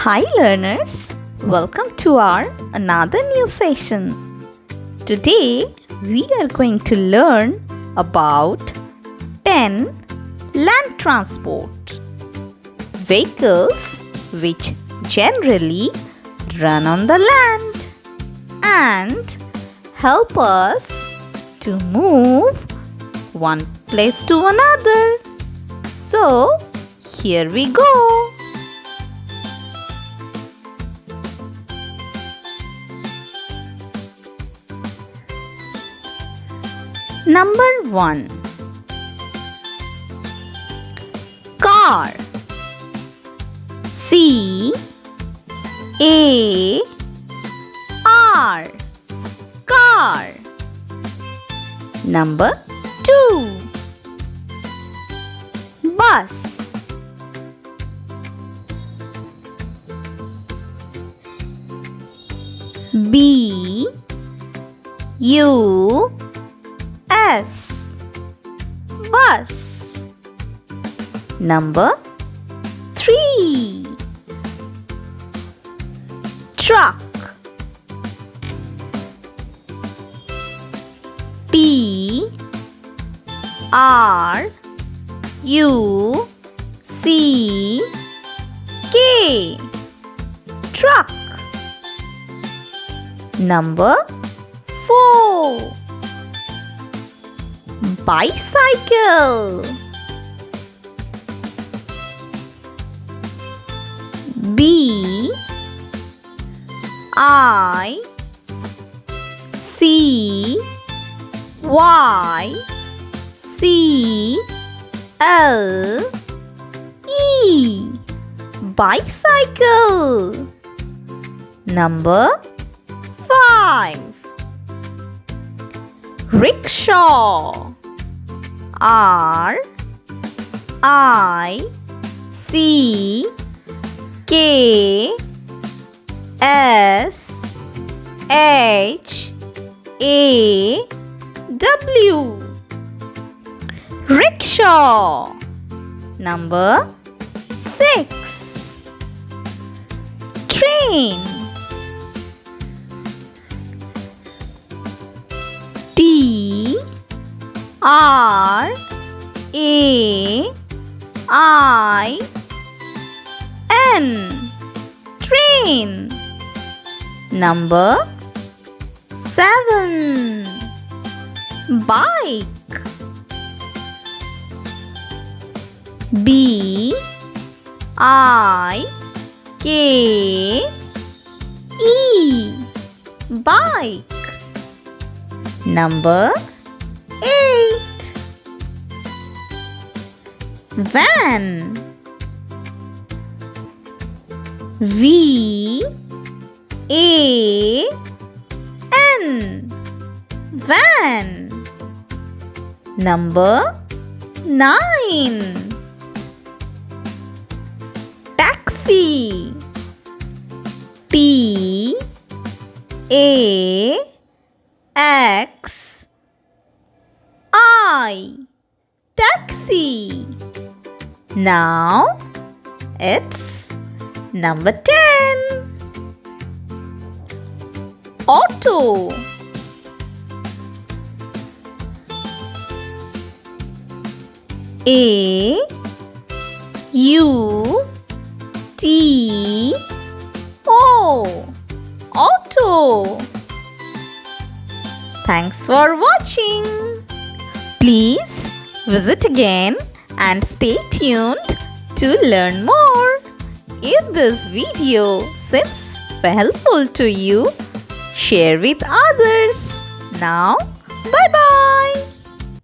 Hi learners, welcome to our another new session. Today we are going to learn about 10 land transport vehicles which generally run on the land and help us to move one place to another. So here we go. Number 1. Car. C-A-R. Car. Number 2. Bus. B-U-S. Bus. Number 3. Truck. T-R-U-C-K. Truck. Number 4. Bicycle. B-I-C-Y-C-L-E. Bicycle. Number 5. Rickshaw. R-I-C-K-S-H-A-W. Rickshaw. Number 6. Train. T-R-A-I-N. Train. Number 7. Bike. B-I-K-E. Bike. Number 8. Van. V-A-N. Van. Number 9. Taxi. T-A-X-I. Taxi. Now it's number 10. Auto. A-U-T-O. Auto. Thanks for watching. Please visit again and stay tuned to learn more. If this video seems helpful to you, share with others. Now, bye-bye.